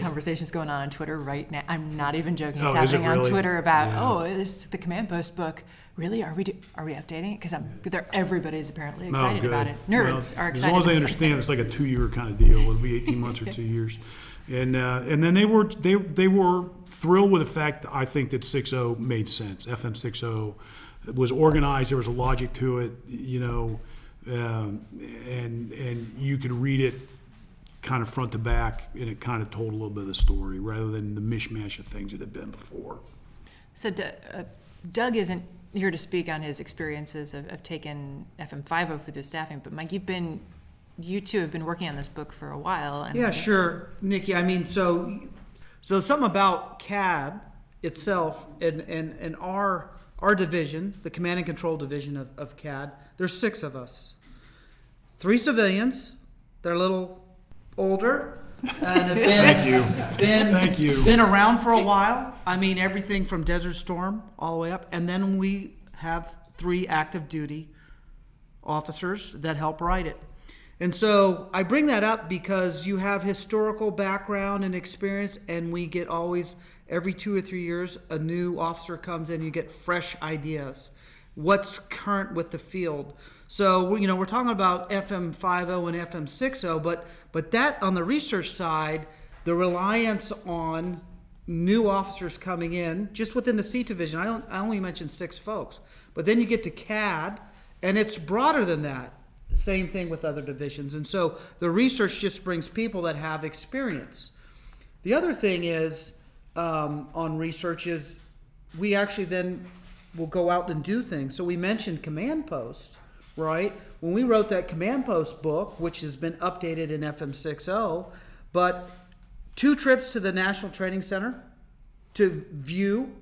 conversation's going on Twitter right now. I'm not even joking. It's is it happening on really? Twitter about, Yeah. this is the command post book. Really? Are we updating it? Because everybody's apparently Oh, excited good. about it. Nerds Well, are as excited. long as they about it. understand, it's like a 2-year kind of deal. It'll be 18 months or 2 years, and then they were thrilled with the fact that I think that 6.0 made sense. FM5-0 was organized. There was a logic to it, and you could read it kind of front to back, and it kind of told a little bit of the story rather than the mishmash of things that had been before. So Doug isn't here to speak on his experiences of taking FM5-0 for the staffing, but Mike, you two have been working on this book for a while. And Yeah, sure, Nikki. I mean, so something about CADD itself and our division, the command and control division of CADD. There's 6 of us. 3 civilians. They're a little older and have been around for a while. I mean, everything from Desert Storm all the way up, and then we have 3 active duty officers that help write it. And so I bring that up because you have historical background and experience, and we get always, every 2 or 3 years, a new officer comes in, you get fresh ideas. What's current with the field? So, we're talking about FM5-0 and FM6-0, but that on the research side, the reliance on new officers coming in, just within the C division, I only mentioned 6 folks. But then you get to CADD, and it's broader than that. Same thing with other divisions. And so the research just brings people that have experience. The other thing is, on research is, we actually then will go out and do things. So we mentioned command post, right? When we wrote that command post book, which has been updated in FM6-0, but 2 trips to the National Training Center to view,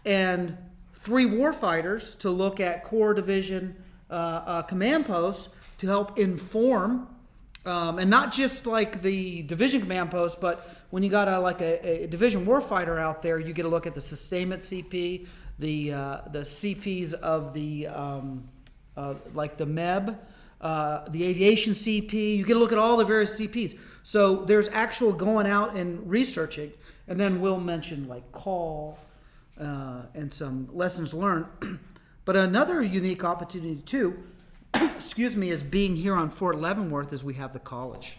and 3 warfighters to look at Corps Division command posts to help inform, and not just like the division command post, but when you got a division warfighter out there, you get a look at the sustainment CP, the CPs of the like the MEB, the aviation CP. You get a look at all the various CPs. So there's actual going out and researching, and then we'll mention like call and some lessons learned. But another unique opportunity too, is being here on Fort Leavenworth as we have the college.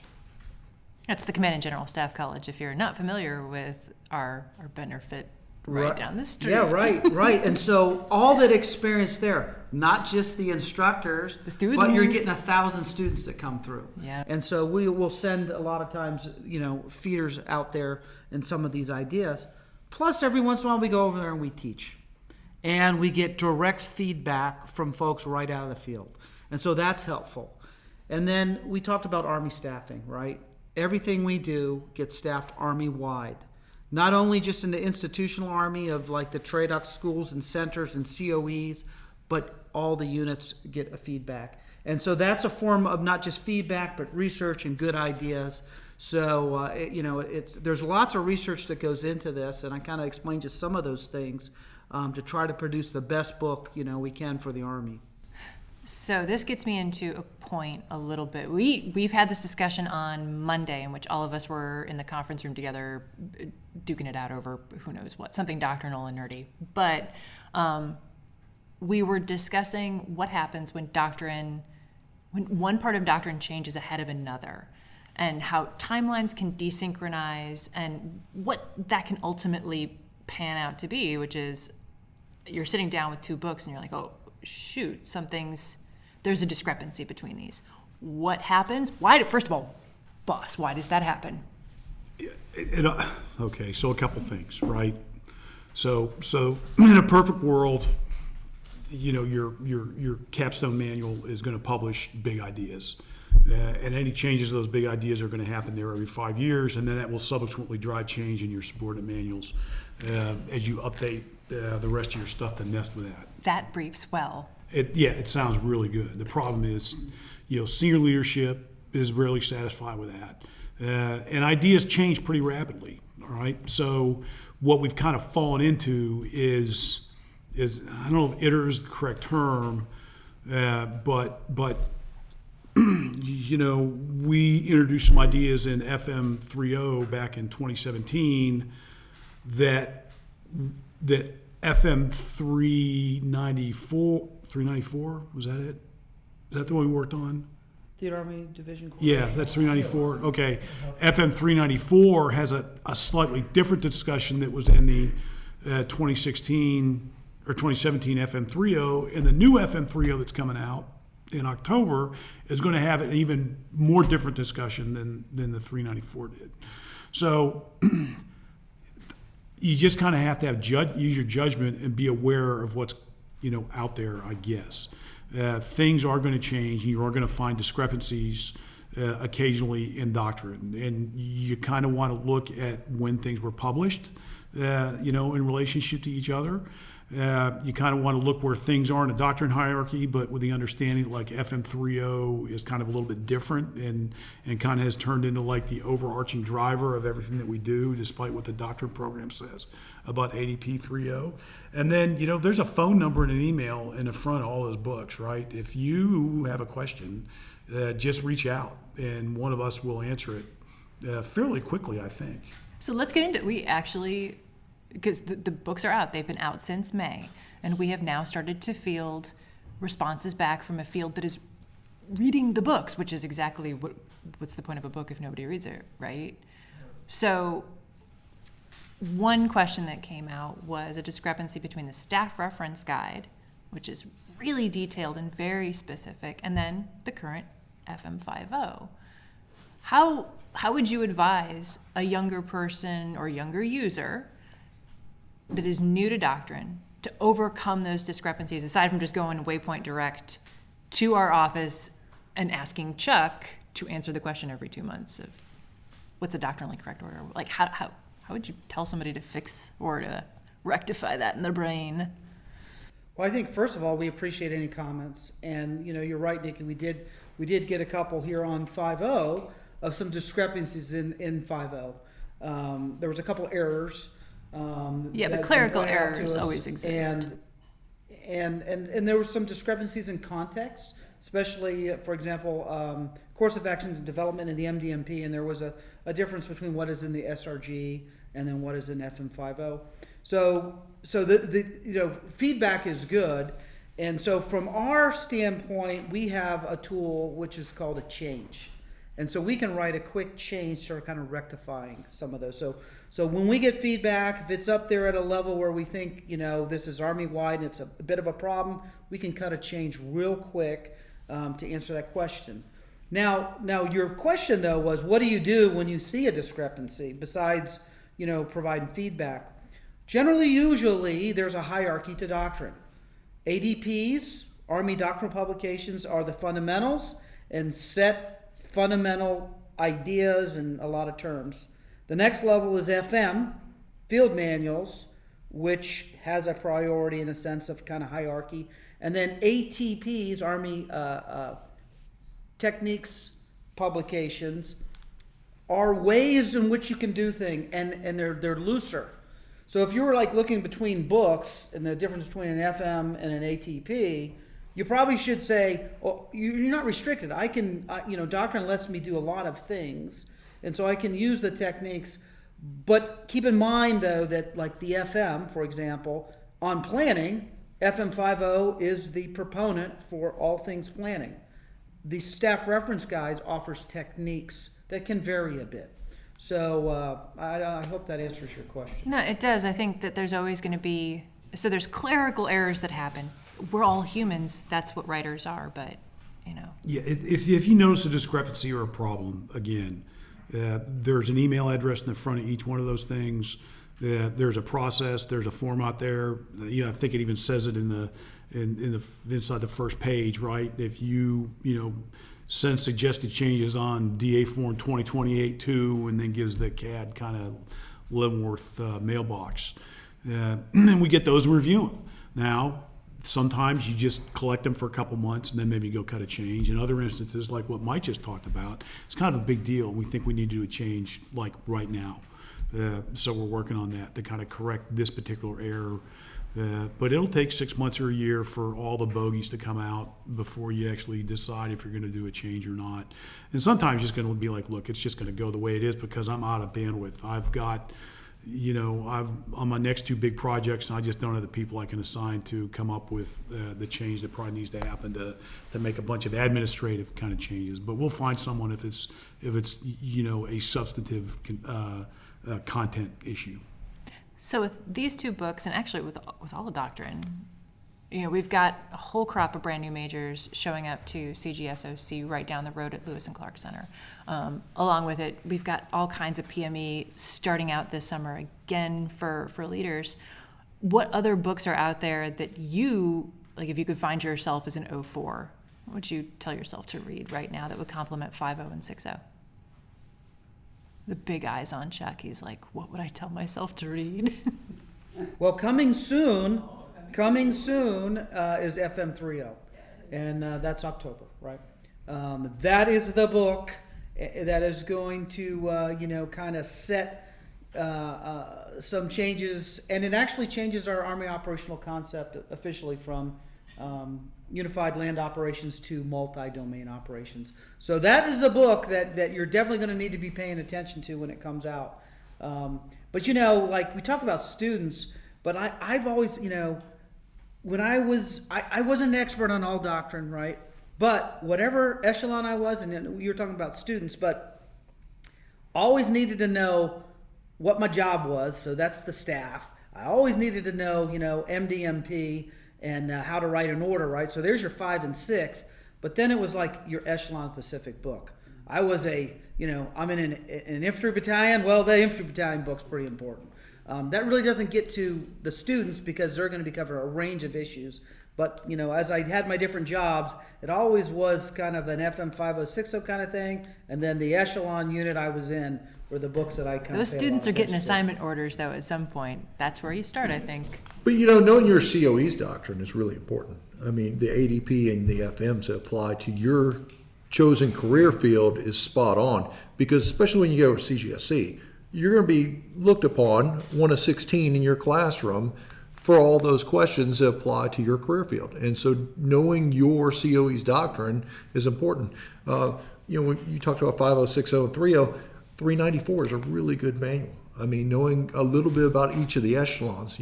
That's the Command and General Staff College. If you're not familiar with our benefit right down the street. Yeah, right. And so all that experience there, not just the instructors, the students, but you're getting 1,000 students that come through. Yeah. And so we will send a lot of times, feeders out there in some of these ideas. Plus, every once in a while we go over there and we teach. And we get direct feedback from folks right out of the field. And so that's helpful. And then we talked about Army staffing, right? Everything we do gets staffed Army-wide. Not only just in the institutional Army of like the TRADOC schools and centers and COEs, but all the units get a feedback. And so that's a form of not just feedback, but research and good ideas. So, there's lots of research that goes into this, and I kind of explained just some of those things to try to produce the best book, we can for the Army. So this gets me into a point a little bit. We've had this discussion on Monday in which all of us were in the conference room together duking it out over who knows what, something doctrinal and nerdy. But we were discussing what happens when one part of doctrine changes ahead of another, and how timelines can desynchronize and what that can ultimately pan out to be, which is you're sitting down with 2 books and you're like, oh, shoot, there's a discrepancy between these. What happens? First of all, boss, why does that happen? Okay, so a couple things, right? So in a perfect world, your capstone manual is going to publish big ideas. And any changes to those big ideas are going to happen there every 5 years, and then that will subsequently drive change in your subordinate manuals as you update the rest of your stuff to nest with that. That briefs well. It sounds really good. The problem is, senior leadership is rarely satisfied with that. And ideas change pretty rapidly, all right? So what we've kind of fallen into is I don't know if iter is the correct term, but we introduced some ideas in FM5-0 back in 2017 that FM394, was that it? Is that the one we worked on? The Army Division Corps. Yeah, that's 394. Okay. FM394 has a slightly different discussion that was in the 2016 or 2017 FM5-0, and the new FM5-0 that's coming out in October is going to have an even more different discussion than the 394 did. So you just kind of have to use your judgment and be aware of what's out there, I guess. Things are going to change, and you are going to find discrepancies occasionally in doctrine, and you kind of want to look at when things were published, in relationship to each other. You kind of want to look where things are in a doctrine hierarchy, but with the understanding like FM5-0 is kind of a little bit different and kind of has turned into like the overarching driver of everything that we do, despite what the doctrine program says about ADP 3.0. And then, there's a phone number and an email in the front of all those books, right? If you have a question, just reach out and one of us will answer it fairly quickly, I think. So let's get into it. We actually, because the books are out, they've been out since May, and we have now started to field responses back from a field that is reading the books, which is exactly what's the point of a book if nobody reads it, right? So one question that came out was a discrepancy between the staff reference guide, which is really detailed and very specific, and then the current FM5-0. How would you advise a younger person or younger user that is new to doctrine to overcome those discrepancies, aside from just going to Waypoint Direct to our office and asking Chuck to answer the question every 2 months of what's a doctrinally correct order? Like, how would you tell somebody to fix or to rectify that in their brain? Well, I think first of all, we appreciate any comments, and you're right, Nikki. We did get a couple here on 5.0 of some discrepancies in 5.0. There was a couple errors. But clerical errors always exist. And there were some discrepancies in context, especially, for example, course of action and development in the MDMP, and there was a difference between what is in the SRG and then what is in FM5.0. So the feedback is good, and so from our standpoint, we have a tool which is called a change, and so we can write a quick change to kind of rectifying some of those. So when we get feedback, if it's up there at a level where we think, this is Army-wide and it's a bit of a problem, we can cut a change real quick to answer that question. Now your question, though, was what do you do when you see a discrepancy besides, providing feedback? Generally, usually, there's a hierarchy to doctrine. ADPs, Army Doctrinal Publications, are the fundamentals and set fundamental ideas and a lot of terms. The next level is FM, field manuals, which has a priority in a sense of kind of hierarchy. And then ATPs, Army Techniques publications, are ways in which you can do things, and they're looser. So if you were like looking between books and the difference between an FM and an ATP, you probably should say, oh, you're not restricted. Doctrine lets me do a lot of things, and so I can use the techniques. But keep in mind, though, that like the FM, for example, on planning, FM5.0 is the proponent for all things planning. The staff reference guide offers techniques that can vary a bit. So I hope that answers your question. No, it does. I think that there's always going to be, so there's clerical errors that happen. We're all humans. That's what writers are, but, Yeah, if you notice a discrepancy or a problem, again, there's an email address in the front of each one of those things. There's a process. There's a form out there. I think it even says it inside the first page, right? If you send suggested changes on DA form 2028-2, and then gives the CADD kind of Leavenworth mailbox, and we get those and review them. Now, sometimes you just collect them for a couple months and then maybe go cut a change. In other instances, like what Mike just talked about, it's kind of a big deal. We think we need to do a change like right now. So we're working on that to kind of correct this particular error. But it'll take 6 months or a year for all the bogeys to come out before you actually decide if you're going to do a change or not. And sometimes it's going to be like, look, it's just going to go the way it is because I'm out of bandwidth. I've got, on my next two big projects, and I just don't have the people I can assign to come up with the change that probably needs to happen to make a bunch of administrative kind of changes. But we'll find someone if it's a substantive content issue. So with these two books, and actually with all the doctrine, we've got a whole crop of brand new majors showing up to CGSOC right down the road at Lewis and Clark Center. Along with it, we've got all kinds of PME starting out this summer again for leaders. What other books are out there that you, like if you could find yourself as an 04, what would you tell yourself to read right now that would complement 5.0 and 6.0? The big eyes on Chuck. He's like, what would I tell myself to read? Well, coming soon Coming soon is FM5-0, and that's October, right? That is the book that is going to, kind of set some changes, and it actually changes our Army operational concept officially from unified land operations to multi-domain operations. So that is a book that you're definitely going to need to be paying attention to when it comes out. But like we talk about students, but I've always, when I wasn't an expert on all doctrine, right? But whatever echelon I was, and you were talking about students, but always needed to know what my job was. So that's the staff. I always needed to know, MDMP and how to write an order, right? So there's your 5 and 6. But then it was like your echelon Pacific book. I was I'm in an infantry battalion. Well, the infantry battalion book's pretty important. That really doesn't get to the students because they're going to be covering a range of issues. But, as I had my different jobs, it always was kind of an FM5-0 kind of thing. And then the echelon unit I was in were the books that I kind of Those students are getting assignment orders, though, at some point. That's where you start, I think. But knowing your COE's doctrine is really important. I mean, the ADP and the FMs that apply to your chosen career field is spot on, because especially when you go to CGSC, you're going to be looked upon 1 of 16 in your classroom for all those questions that apply to your career field. And so knowing your COE's doctrine is important. When you talked about 5060 and 30, 394 is a really good manual. I mean, knowing a little bit about each of the echelons,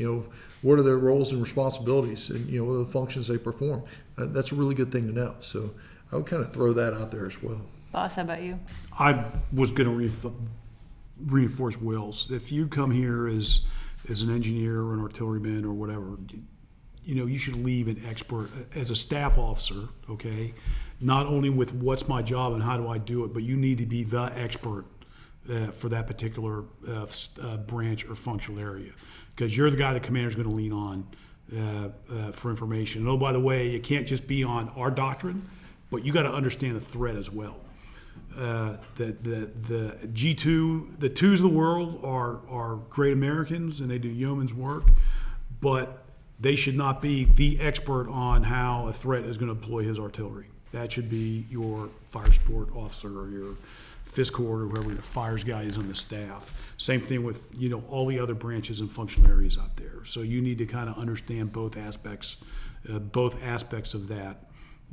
what are their roles and responsibilities, and what are the functions they perform. That's a really good thing to know. So I would kind of throw that out there as well. Boss, how about you? I was going to reinforce Will's. If you come here as an engineer or an artilleryman or whatever, you should leave an expert as a staff officer, okay? Not only with what's my job and how do I do it, but you need to be the expert for that particular branch or functional area, because you're the guy the commander's going to lean on for information. And by the way, it can't just be on our doctrine, but you got to understand the threat as well. The G2, the twos of the world are great Americans and they do yeoman's work, but they should not be the expert on how a threat is going to employ his artillery. That should be your fire support officer or your FISC or whoever your fires guy is on the staff. Same thing with all the other branches and functional areas out there. So you need to kind of understand both aspects of that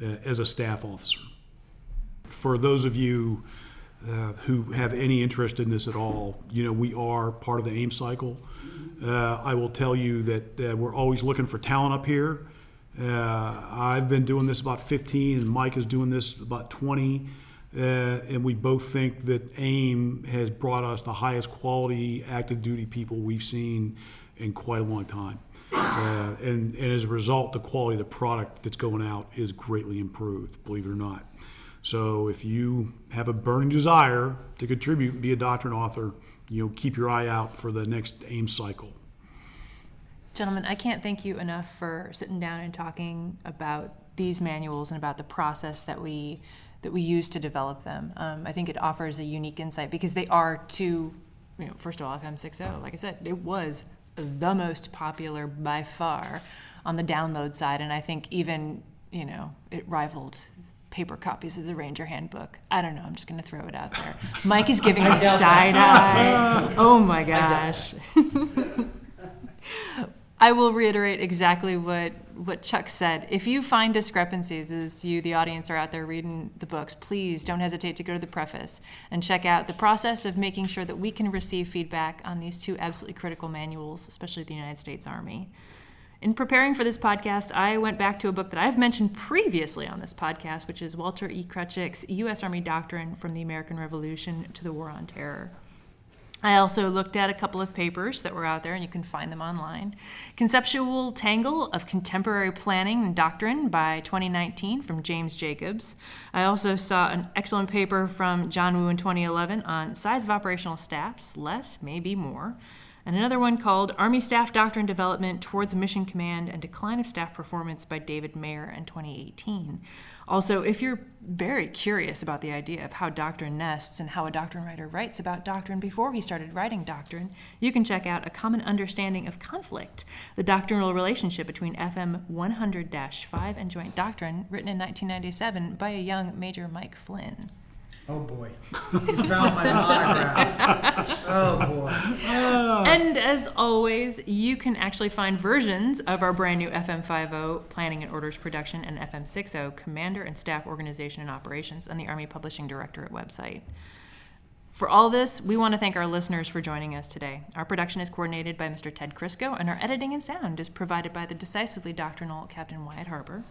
as a staff officer. For those of you who have any interest in this at all, we are part of the AIM cycle. I will tell you that we're always looking for talent up here. I've been doing this about 15, and Mike is doing this about 20. And we both think that AIM has brought us the highest quality active duty people we've seen in quite a long time. And as a result, the quality of the product that's going out is greatly improved, believe it or not. So if you have a burning desire to contribute and be a doctrine author, keep your eye out for the next AIM cycle. Gentlemen, I can't thank you enough for sitting down and talking about these manuals and about the process that we use to develop them. I think it offers a unique insight because they are first of all, FM5-0, like I said, it was the most popular by far on the download side, and I think even, it rivaled paper copies of the Ranger Handbook. I don't know, I'm just going to throw it out there. Mike is giving me side eye. Oh my gosh. I will reiterate exactly what Chuck said. If you find discrepancies as you, the audience, are out there reading the books, please don't hesitate to go to the preface and check out the process of making sure that we can receive feedback on these two absolutely critical manuals, especially the United States Army. In preparing for this podcast, I went back to a book that I've mentioned previously on this podcast, which is Walter E. Krutchik's U.S. Army Doctrine from the American Revolution to the War on Terror. I also looked at a couple of papers that were out there, and you can find them online. Conceptual Tangle of Contemporary Planning and Doctrine by 2019 from James Jacobs. I also saw an excellent paper from John Woo in 2011 on Size of Operational Staffs, Less, Maybe More. And another one called Army Staff Doctrine Development Towards Mission Command and Decline of Staff Performance by David Mayer in 2018. Also, if you're very curious about the idea of how doctrine nests and how a doctrine writer writes about doctrine before he started writing doctrine, you can check out A Common Understanding of Conflict, the doctrinal relationship between FM5-0 and Joint Doctrine, written in 1997 by a young Major Mike Flynn. Oh boy, you found my autograph. Oh boy. And as always, you can actually find versions of our brand new FM5-0 Planning and Orders Production and FM6-0 Commander and Staff Organization and Operations on the Army Publishing Directorate website. For all this, we want to thank our listeners for joining us today. Our production is coordinated by Mr. Ted Crisco, and our editing and sound is provided by the decisively doctrinal Captain Wyatt Harper.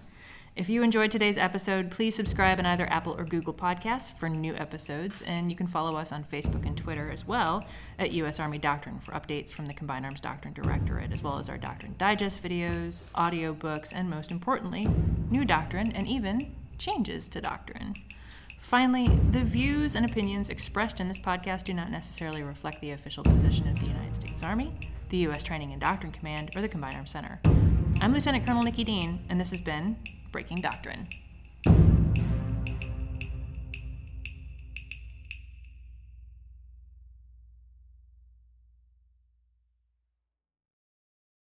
If you enjoyed today's episode, please subscribe in either Apple or Google Podcasts for new episodes, and you can follow us on Facebook and Twitter as well at U.S. Army Doctrine for updates from the Combined Arms Doctrine Directorate, as well as our Doctrine Digest videos, audiobooks, and most importantly, new doctrine and even changes to doctrine. Finally, the views and opinions expressed in this podcast do not necessarily reflect the official position of the United States Army, the U.S. Training and Doctrine Command, or the Combined Arms Center. I'm Lieutenant Colonel Nikki Dean, and this has been Breaking Doctrine.